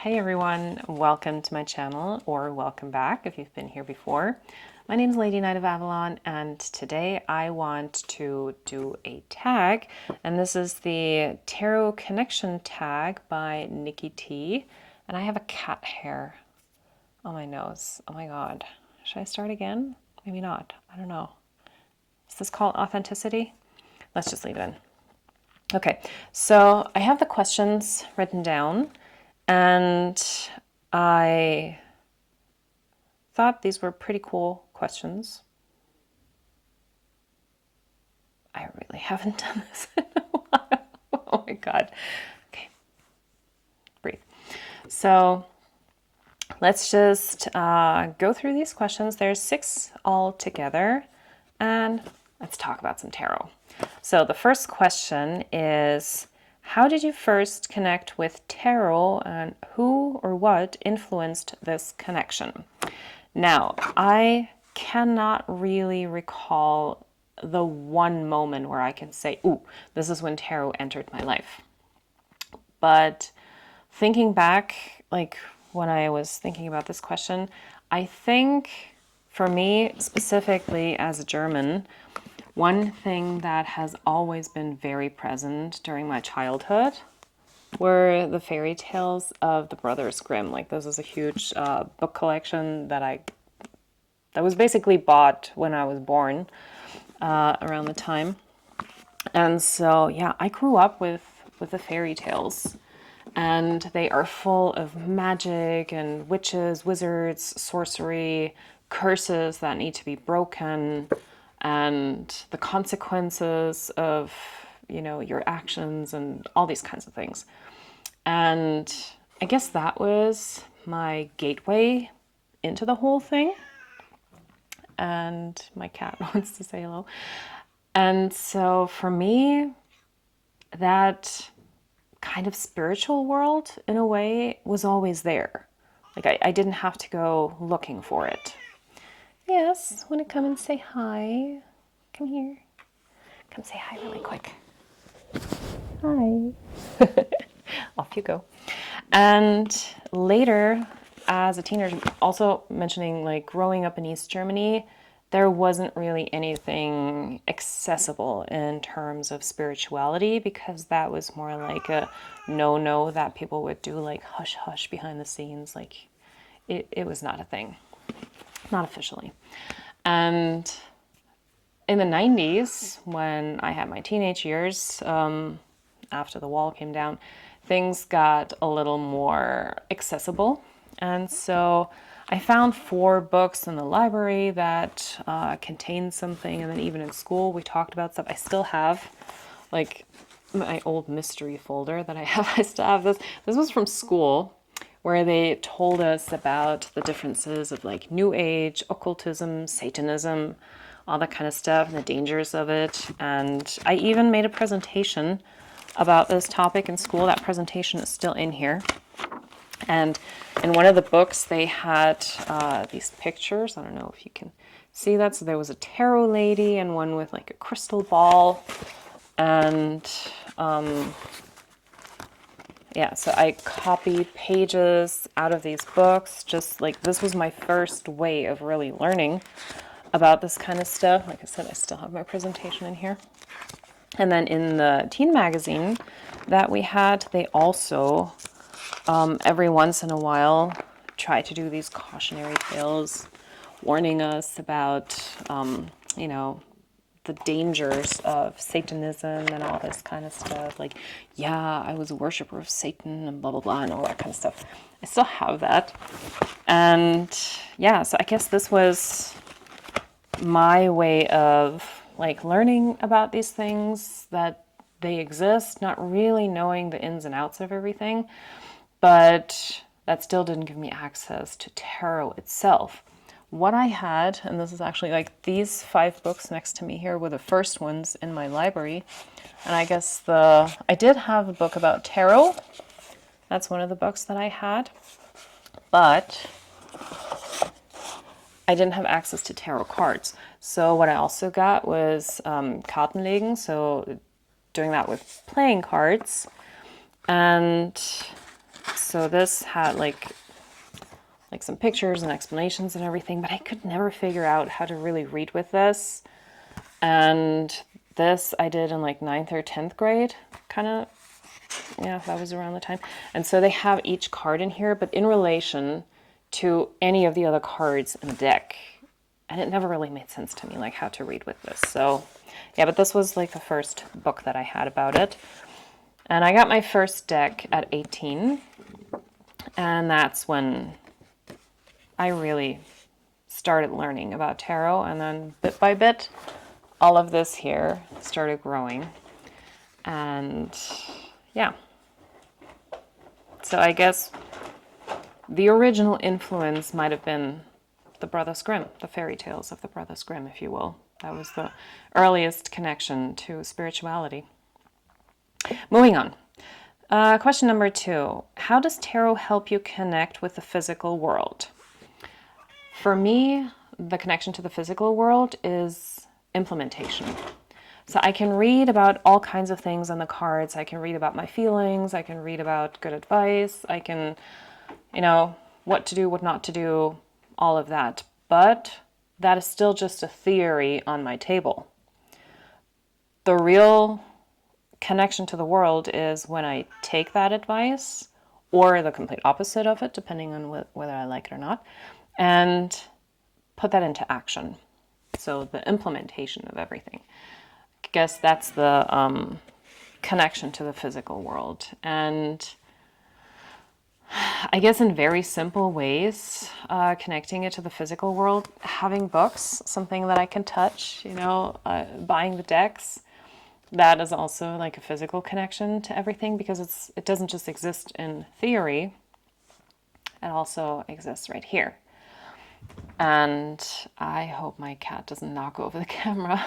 Hey everyone, welcome to my channel, or welcome back if you've been here before. My name is Lady Knight of Avalon, and today I want to do a tag, and this is the Tarot Connection tag by Nikki T. And I have a cat hair on my nose. Oh my god. Should I start again? Maybe not. I don't know. Is this called authenticity? Let's just leave it in. Okay, so I have the questions written down, and I thought these were pretty cool questions. I really haven't done this in a while. Oh my god. Okay, breathe. So let's just go through these questions. There's 6 all together, and let's talk about some tarot. So the first question is, how did you first connect with tarot, and who or what influenced this connection? Now, I cannot really recall the one moment where I can say, ooh, this is when tarot entered my life. But thinking back, like when I was thinking about this question, I think for me, specifically as a German, one thing that has always been very present during my childhood were the fairy tales of the Brothers Grimm. Like, this is a huge book collection that was basically bought when I was born, around the time. And so, yeah, I grew up with the fairy tales, and they are full of magic and witches, wizards, sorcery, curses that need to be broken, and the consequences of, you know, your actions and all these kinds of things. And I guess that was my gateway into the whole thing. And my cat wants to say hello. And so for me, that kind of spiritual world, in a way, was always there. Like, I didn't have to go looking for it. Yes, want to come and say hi? Come here. Come say hi really quick. Hi. Off you go. And later, as a teenager, also mentioning like growing up in East Germany, there wasn't really anything accessible in terms of spirituality, because that was more like a no-no that people would do, like hush-hush behind the scenes. Like, it was not a thing. Not officially. And in the 90s, when I had my teenage years, after the wall came down, things got a little more accessible. And so I found 4 books in the library that contained something. And then even in school, we talked about stuff. I still have, like, my old mystery folder that I have. I still have this. This was from school, where they told us about the differences of like New Age, occultism, Satanism, all that kind of stuff, and the dangers of it. And I even made a presentation about this topic in school. That presentation is still in here. And in one of the books, they had these pictures. I don't know if you can see that. So there was a tarot lady and one with like a crystal ball. And yeah, so I copied pages out of these books. Just like, this was my first way of really learning about this kind of stuff. Like I said, I still have my presentation in here. And then in the teen magazine that we had, they also, every once in a while, try to do these cautionary tales, warning us about, you know, the dangers of Satanism and all this kind of stuff. Like, yeah, I was a worshiper of Satan and blah, blah, blah, and all that kind of stuff. I still have that. And yeah, so I guess this was my way of like learning about these things, that they exist, not really knowing the ins and outs of everything, but that still didn't give me access to tarot itself. What I had, and this is actually like these 5 books next to me here were the first ones in my library. And I guess I did have a book about tarot. That's one of the books that I had, but I didn't have access to tarot cards. So what I also got was Kartenlegen, so doing that with playing cards. And so so this had like some pictures and explanations and everything, but I could never figure out how to really read with this. And this I did in like 9th or 10th grade, kind of, yeah, that was around the time. And so they have each card in here, but in relation to any of the other cards in the deck. And it never really made sense to me, like how to read with this. So yeah, but this was like the first book that I had about it. And I got my first deck at 18. And that's when I really started learning about tarot. And then bit by bit, all of this here started growing. And yeah. So I guess the original influence might have been the Brothers Grimm, the fairy tales of the Brothers Grimm, if you will. That was the earliest connection to spirituality. Moving on. Question number 2. How does tarot help you connect with the physical world? For me, the connection to the physical world is implementation. So I can read about all kinds of things on the cards. I can read about my feelings. I can read about good advice. I can, what to do, what not to do, all of that. But that is still just a theory on my table. The real connection to the world is when I take that advice, or the complete opposite of it, depending on whether I like it or not, and put that into action. So the implementation of everything. I guess that's the connection to the physical world. And I guess in very simple ways, connecting it to the physical world, having books, something that I can touch, buying the decks, that is also like a physical connection to everything, because it doesn't just exist in theory, it also exists right here. And I hope my cat doesn't knock over the camera.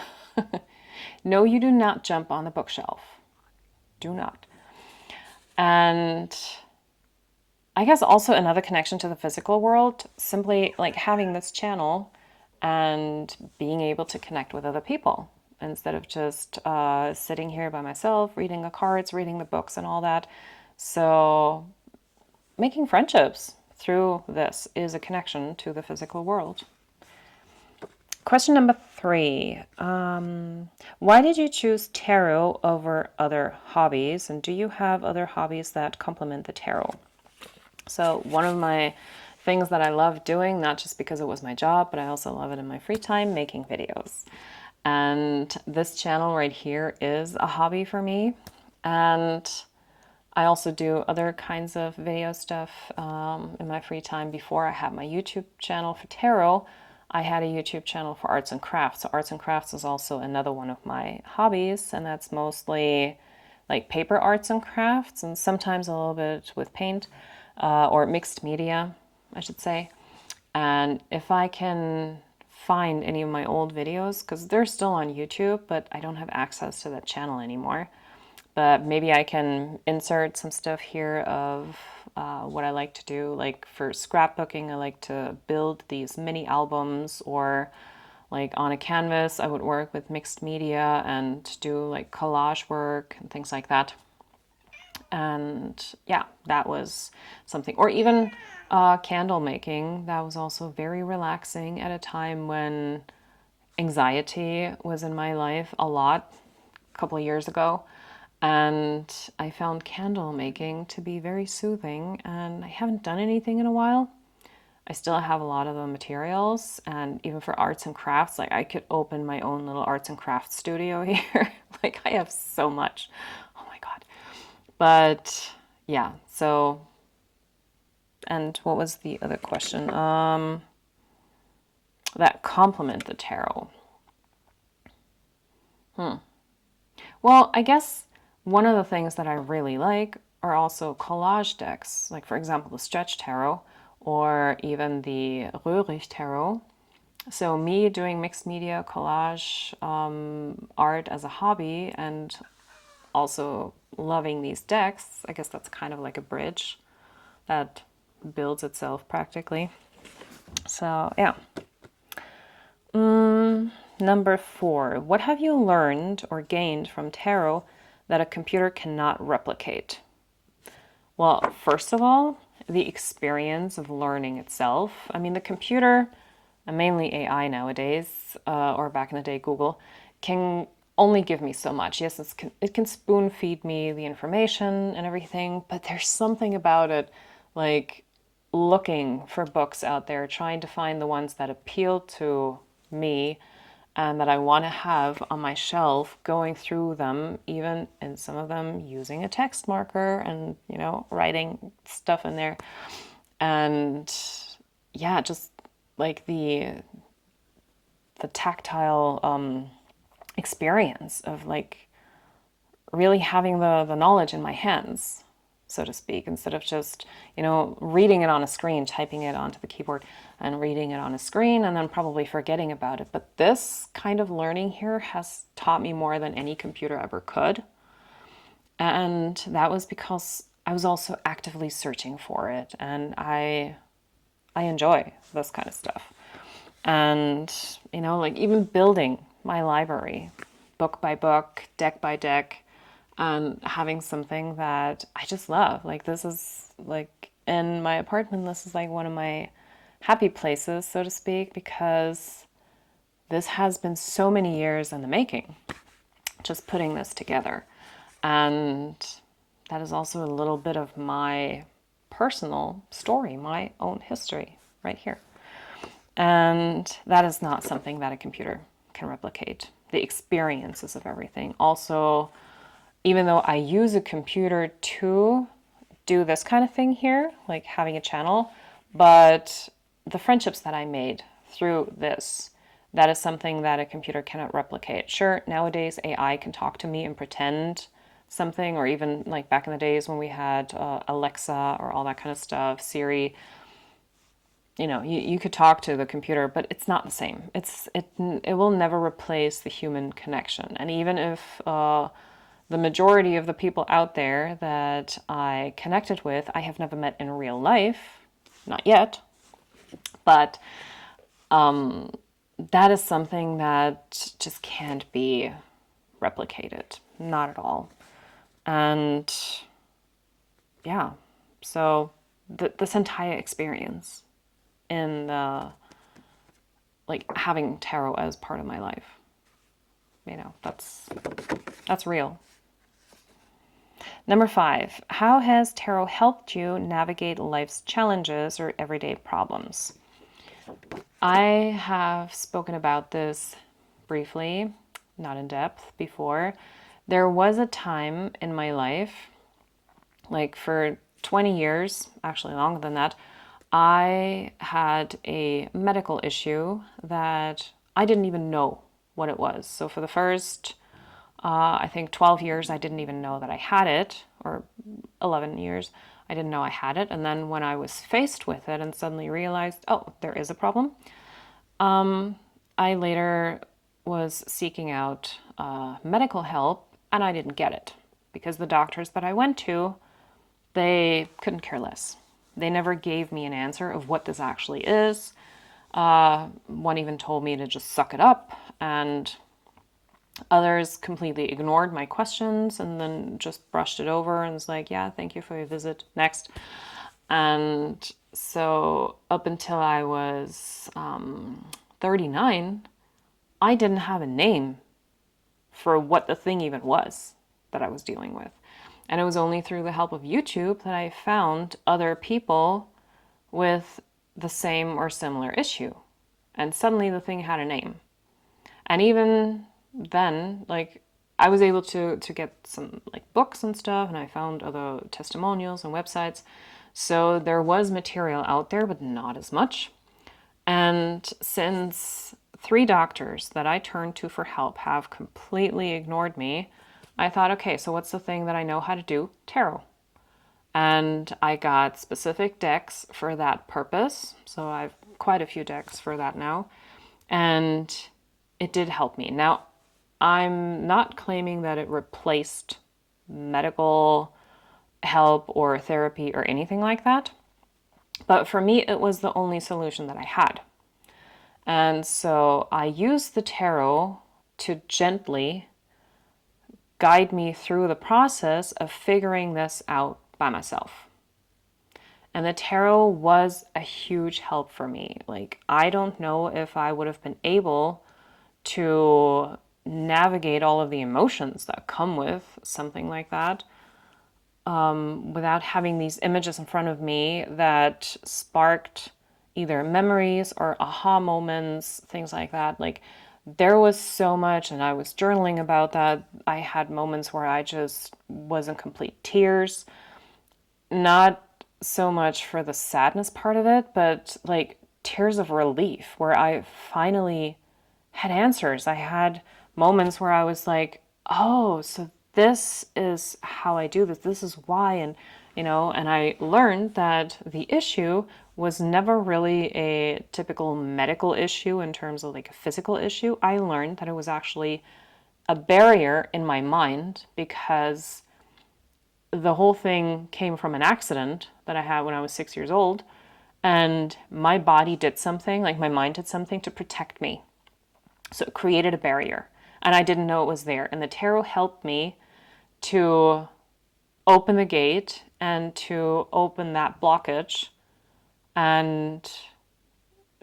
No, you do not jump on the bookshelf. Do not. And I guess also another connection to the physical world, simply like having this channel and being able to connect with other people instead of just sitting here by myself, reading the cards, reading the books and all that. So making friendships through this is a connection to the physical world. Question number 3. Why did you choose tarot over other hobbies? And do you have other hobbies that complement the tarot? So one of my things that I love doing, not just because it was my job, but I also love it in my free time, making videos. And this channel right here is a hobby for me. And I also do other kinds of video stuff in my free time. Before I had my YouTube channel for tarot, I had a YouTube channel for arts and crafts. So arts and crafts is also another one of my hobbies, and that's mostly like paper arts and crafts, and sometimes a little bit with paint or mixed media, I should say. And if I can find any of my old videos, because they're still on YouTube, but I don't have access to that channel anymore. But maybe I can insert some stuff here of what I like to do. Like for scrapbooking, I like to build these mini albums, or like on a canvas, I would work with mixed media and do like collage work and things like that. And yeah, that was something. Or even candle making. That was also very relaxing at a time when anxiety was in my life a lot, a couple of years ago. And I found candle making to be very soothing, and I haven't done anything in a while. I still have a lot of the materials, and even for arts and crafts, like I could open my own little arts and crafts studio here. Like I have so much. Oh my God. But yeah, so, and what was the other question? That complement the tarot. Well, I guess one of the things that I really like are also collage decks, like for example, the Stretch Tarot or even the Röhrig Tarot. So me doing mixed media collage art as a hobby and also loving these decks, I guess that's kind of like a bridge that builds itself practically. So yeah. Number 4, what have you learned or gained from tarot that a computer cannot replicate? Well, first of all, the experience of learning itself. I mean, the computer, and mainly AI nowadays, or back in the day, Google, can only give me so much. Yes, it can spoon feed me the information and everything, but there's something about it, like looking for books out there, trying to find the ones that appeal to me and that I want to have on my shelf, going through them, even in some of them using a text marker and, writing stuff in there. And yeah, just like the tactile experience of like really having the knowledge in my hands, so to speak, instead of just, reading it on a screen, typing it onto the keyboard and reading it on a screen and then probably forgetting about it. But this kind of learning here has taught me more than any computer ever could. And that was because I was also actively searching for it. And I enjoy this kind of stuff. And, like even building my library, book by book, deck by deck, and having something that I just love. Like this is like in my apartment, this is like one of my happy places, so to speak, because this has been so many years in the making, just putting this together. And that is also a little bit of my personal story, my own history right here. And that is not something that a computer can replicate. The experiences of everything. Also, even though I use a computer to do this kind of thing here, like having a channel, but the friendships that I made through this, that is something that a computer cannot replicate. Sure, nowadays AI can talk to me and pretend something, or even like back in the days when we had Alexa or all that kind of stuff, Siri, you could talk to the computer, but it's not the same. It will never replace the human connection. And even if the majority of the people out there that I connected with, I have never met in real life, not yet, but that is something that just can't be replicated, not at all. And yeah, so this entire experience in like having tarot as part of my life, that's real. Number 5, how has tarot helped you navigate life's challenges or everyday problems? I have spoken about this briefly, not in depth, before. There was a time in my life, like for 20 years, actually longer than that, I had a medical issue that I didn't even know what it was. So for the first, I think 12 years, I didn't even know that I had it, or 11 years, I didn't know I had it. And then when I was faced with it and suddenly realized, oh, there is a problem, I later was seeking out medical help, and I didn't get it because the doctors that I went to, they couldn't care less. They never gave me an answer of what this actually is. One even told me to just suck it up, and others completely ignored my questions and then just brushed it over and was like, yeah, thank you for your visit, next. And so up until I was 39, I didn't have a name for what the thing even was that I was dealing with. And it was only through the help of YouTube that I found other people with the same or similar issue. And suddenly the thing had a name. And even then, like, I was able to get some like books and stuff, and I found other testimonials and websites. So there was material out there, but not as much. And since 3 doctors that I turned to for help have completely ignored me, I thought, okay, so what's the thing that I know how to do? Tarot. And I got specific decks for that purpose. So I've quite a few decks for that now. And it did help me. Now, I'm not claiming that it replaced medical help or therapy or anything like that. But for me, it was the only solution that I had. And so I used the tarot to gently guide me through the process of figuring this out by myself. And the tarot was a huge help for me. Like, I don't know if I would have been able to navigate all of the emotions that come with something like that without having these images in front of me that sparked either memories or aha moments, things like that. Like, there was so much, and I was journaling about that. I had moments where I just was in complete tears. Not so much for the sadness part of it, but like tears of relief where I finally had answers. I had moments where I was like, oh, so this is how I do this. This is why. And, and I learned that the issue was never really a typical medical issue in terms of like a physical issue. I learned that it was actually a barrier in my mind because the whole thing came from an accident that I had when I was 6 years old. And my body did something, like my mind did something to protect me. So it created a barrier. And I didn't know it was there. And the tarot helped me to open the gate and to open that blockage. And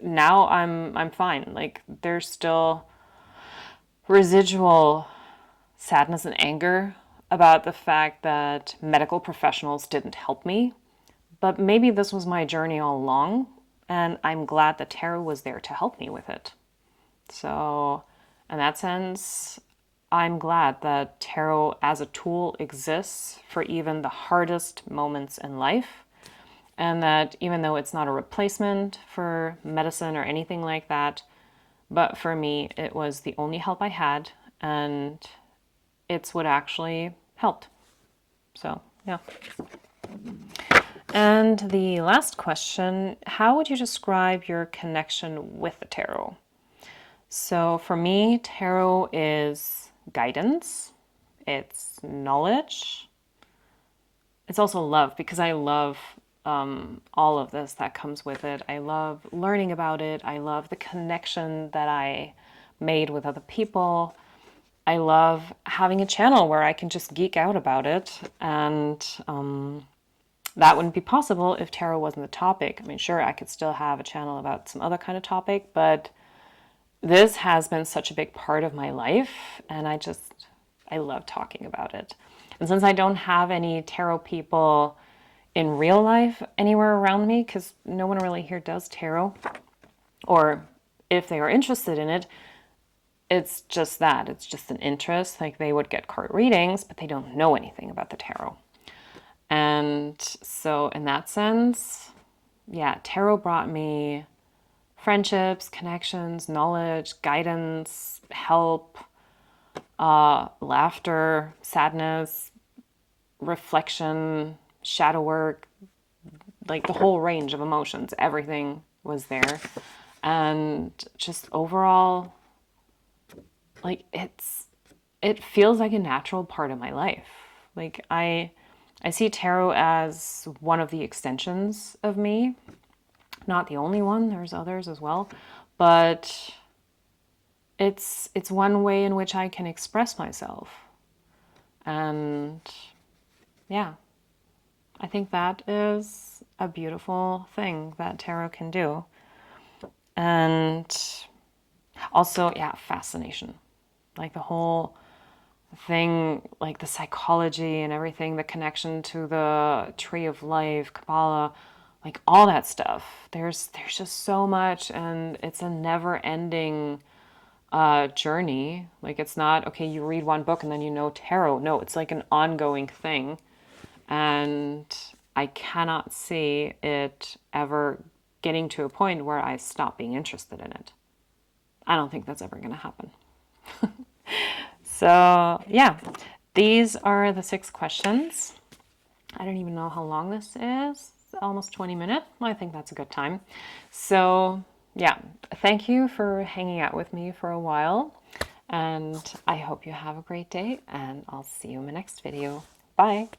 now I'm fine. Like, there's still residual sadness and anger about the fact that medical professionals didn't help me. But maybe this was my journey all along, and I'm glad that tarot was there to help me with it. So, in that sense, I'm glad that tarot as a tool exists for even the hardest moments in life. And that even though it's not a replacement for medicine or anything like that, but for me, it was the only help I had, and it's what actually helped. So, yeah. And the last question, how would you describe your connection with the tarot? So for me, tarot is guidance, it's knowledge, it's also love, because I love all of this that comes with it. I love learning about it. I love the connection that I made with other people. I love having a channel where I can just geek out about it. And that wouldn't be possible if tarot wasn't the topic. I mean, sure, I could still have a channel about some other kind of topic, but this has been such a big part of my life, and I love talking about it. And since I don't have any tarot people in real life anywhere around me, because no one really here does tarot, or if they are interested in it, it's just that. It's just an interest. Like, they would get card readings, but they don't know anything about the tarot. And so in that sense, yeah, tarot brought me friendships, connections, knowledge, guidance, help, laughter, sadness, reflection, shadow work, like the whole range of emotions. Everything was there. And just overall, like, it feels like a natural part of my life. Like, I see tarot as one of the extensions of me. Not the only one, there's others as well, but it's one way in which I can express myself. And yeah, I think that is a beautiful thing that tarot can do. And also, yeah, fascination. Like the whole thing, like the psychology and everything, the connection to the tree of life, Kabbalah, like all that stuff. There's just so much, and it's a never-ending journey. Like, it's not, okay, you read one book and then you know tarot. No, it's like an ongoing thing. And I cannot see it ever getting to a point where I stop being interested in it. I don't think that's ever going to happen. So, yeah, these are the 6 questions. I don't even know how long this is. Almost 20 minutes. I think that's a good time. So, yeah, thank you for hanging out with me for a while. And I hope you have a great day, and I'll see you in my next video. Bye.